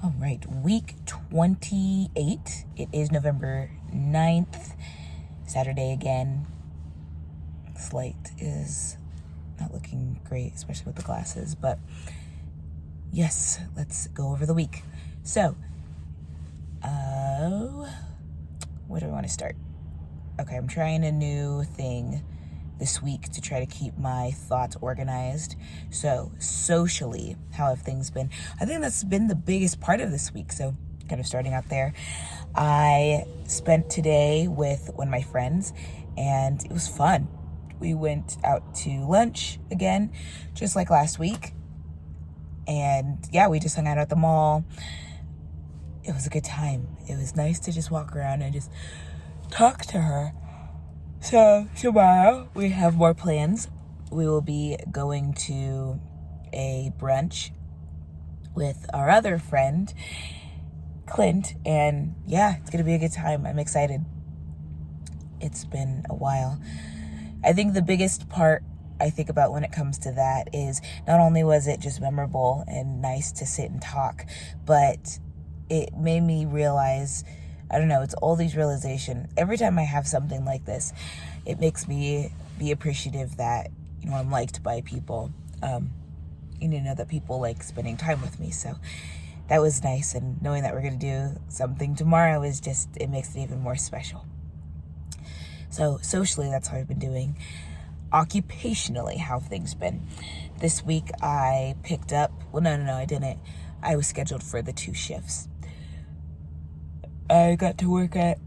All right, week 28. It is November 9th, Saturday again. Slate is not looking great, especially with the glasses, but yes, let's go over the week. So, where do I want to start? Okay, I'm trying a new thing this week to try to keep my thoughts organized. So, socially, how have things been? I think that's been the biggest part of this week. So, kind of starting out there. I spent today with one of my friends, and it was fun. We went out to lunch again, just like last week. And yeah, we just hung out at the mall. It was a good time. It was nice to just walk around and just talk to her. So tomorrow we have more plans. We will be going to a brunch with our other friend, Clint, and yeah, it's gonna be a good time. I'm excited. It's been a while. I think the biggest part I think about when it comes to that is not only was it just memorable and nice to sit and talk, but it made me realize, I don't know, it's all these realizations. Every time I have something like this, it makes me be appreciative that, I'm liked by people. Know that people like spending time with me. So that was nice. And knowing that we're going to do something tomorrow it makes it even more special. So socially, that's how I've been doing. Occupationally, how have things been? This week I picked up, no, I didn't. I was scheduled for the 2 shifts. I got to work at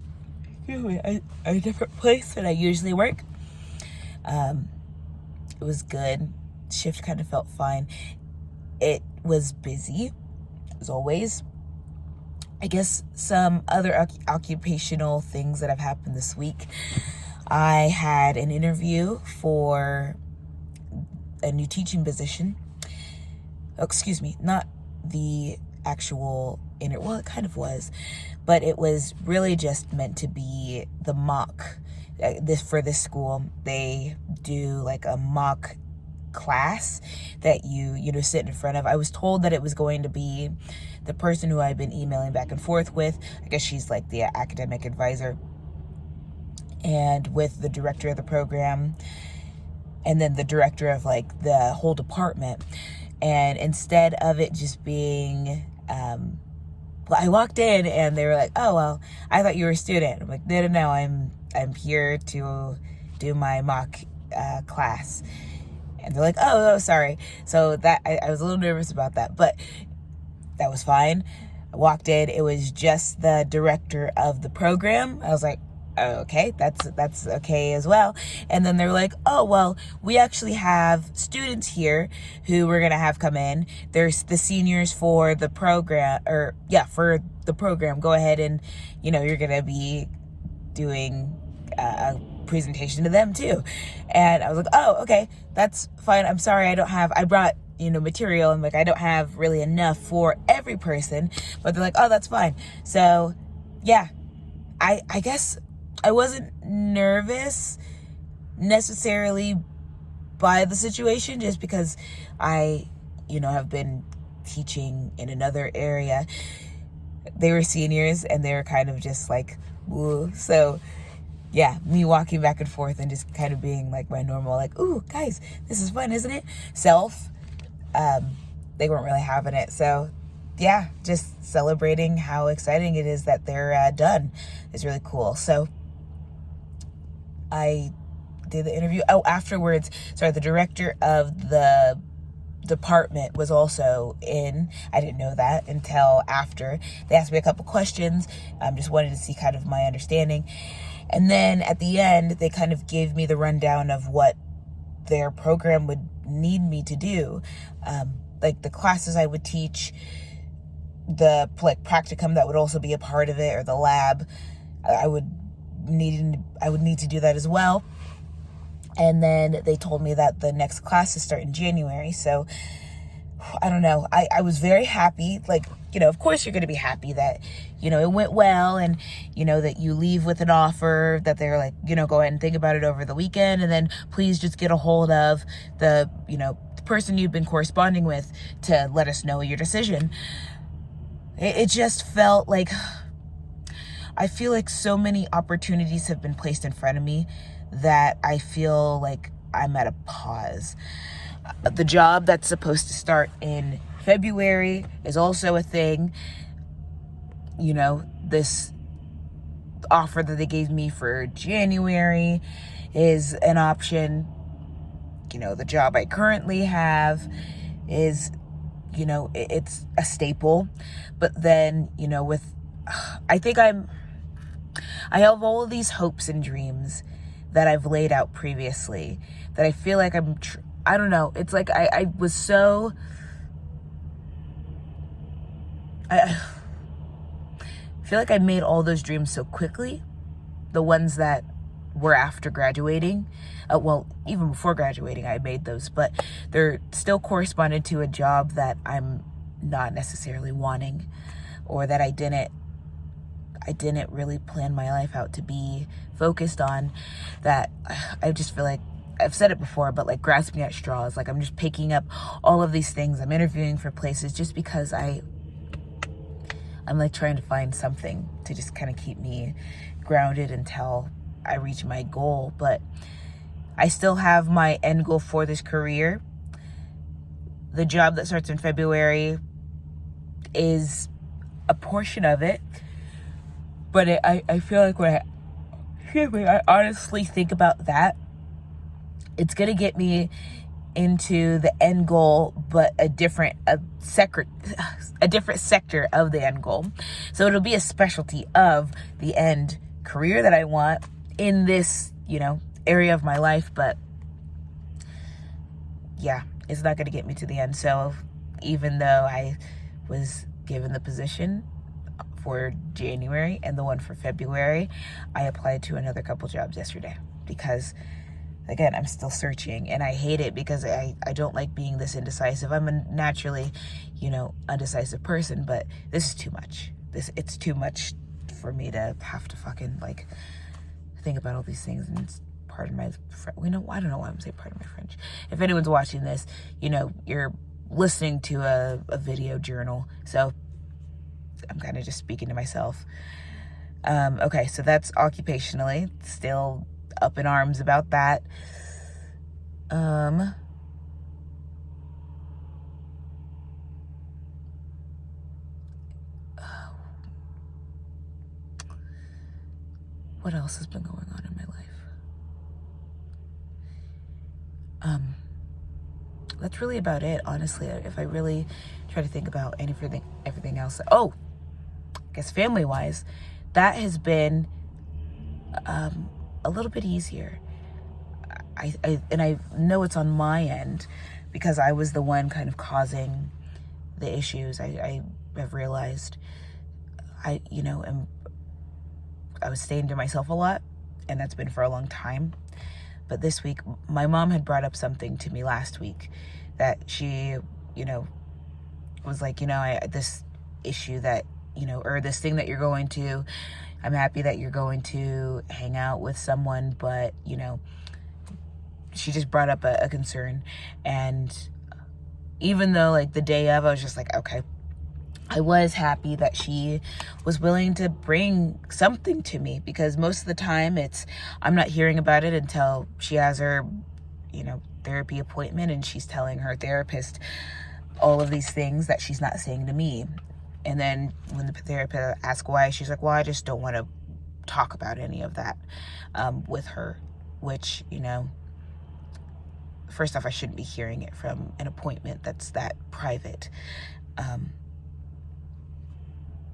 a different place than I usually work. It was good. Shift kind of felt fine. It was busy, as always. I guess some other occupational things that have happened this week. I had an interview for a new teaching position. Excuse me, not the actual well, it kind of was, but it was really just meant to be the mock. For this school, they do like a mock class that you sit in front of. I was told that it was going to be the person who I've been emailing back and forth with. I guess she's like the academic advisor, and with the director of the program, and then the director of like the whole department. And instead of it just being I walked in and they were like, "Oh, well, I thought you were a student." I'm like, no, I'm here to do my mock class. And they're like, oh, sorry. So that I was a little nervous about that, but that was fine. I walked in, it was just the director of the program. I was like, okay, that's okay as well. And then they're like, oh, well, we actually have students here who we're gonna have come in. There's the seniors for the program, for the program. Go ahead and, you're gonna be doing a presentation to them too. And I was like, oh, okay, that's fine. I'm sorry, I brought material, and like I don't have really enough for every person. But they're like, oh, that's fine. So yeah, I guess I wasn't nervous necessarily by the situation, just because I have been teaching in another area. They were seniors and they were kind of just like, woo. So yeah, me walking back and forth and just kind of being like my normal, like, ooh, guys, this is fun, isn't it? Self. They weren't really having it. So yeah, just celebrating how exciting it is that they're done is really cool. So I did the interview. Oh, afterwards, the director of the department was also in. I didn't know that until after. They asked me a couple questions. Just wanted to see kind of my understanding. And then at the end, they kind of gave me the rundown of what their program would need me to do. Like the classes I would teach, the practicum that would also be a part of it, or the lab, I would need to do that as well. And then they told me that the next classes start in January. So I don't know. I was very happy. Like, of course you're going to be happy that, it went well, and, that you leave with an offer that they're like, go ahead and think about it over the weekend. And then please just get a hold of the, the person you've been corresponding with to let us know your decision. it just felt like, I feel like so many opportunities have been placed in front of me that I feel like I'm at a pause. The job that's supposed to start in February is also a thing. You know, this offer that they gave me for January is an option. You know, the job I currently have is, you know, it's a staple. But then, you know, I have all of these hopes and dreams that I've laid out previously that I feel like I don't know. It's like I was so, I feel like I made all those dreams so quickly. The ones that were after graduating. Well, even before graduating, I made those, but they're still corresponded to a job that I'm not necessarily wanting, or that I didn't really plan my life out to be focused on. That I just feel like, I've said it before, but like grasping at straws. Like I'm just picking up all of these things. I'm interviewing for places just because I'm like trying to find something to just kind of keep me grounded until I reach my goal. But I still have my end goal for this career. The job that starts in February is a portion of it, but I feel like when I honestly think about that, it's gonna get me into the end goal, but a different sector of the end goal. So it'll be a specialty of the end career that I want in this, you know, area of my life. But yeah, it's not going to get me to the end. So even though I was given the position for January and the one for February, I applied to another couple jobs yesterday because, again, I'm still searching, and I hate it because I don't like being this indecisive. I'm a naturally, you know, undecisive person, but this is too much. It's too much for me to have to fucking like think about all these things. And it's pardon my I don't know why I'm saying pardon my French. If anyone's watching this, you know, you're listening to a video journal, so I'm kind of just speaking to myself. Okay, so that's occupationally. Still up in arms about that. What else has been going on in my life? That's really about it, honestly. If I really try to think about everything else. Oh, I guess family-wise, that has been a little bit easier. I know it's on my end because I was the one kind of causing the issues. I have realized I was staying to myself a lot, and that's been for a long time. But this week, my mom had brought up something to me last week that she, you know, was like, you know, this issue that, you know, or this thing that you're going to, I'm happy that you're going to hang out with someone, but, you know, she just brought up a concern. And even though, like, the day of, I was just like, okay, I was happy that she was willing to bring something to me, because most of the time I'm not hearing about it until she has her, you know, therapy appointment, and she's telling her therapist all of these things that she's not saying to me. And then when the therapist asks why, she's like, well, I just don't want to talk about any of that with her, which, you know, first off, I shouldn't be hearing it from an appointment that's that private.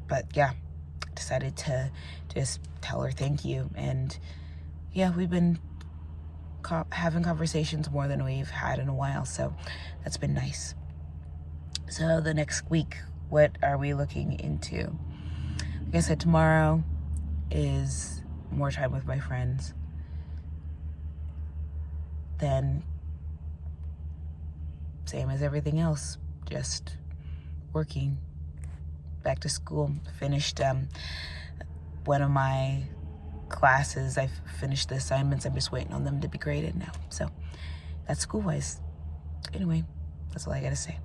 But yeah, decided to just tell her thank you. And yeah, we've been having conversations more than we've had in a while, so that's been nice. So the next week, what are we looking into? Like I said, tomorrow is more time with my friends. Then same as everything else, just working. Back to school. Finished one of my classes. I've finished the assignments. I'm just waiting on them to be graded now. So that's school-wise. Anyway, that's all I gotta say.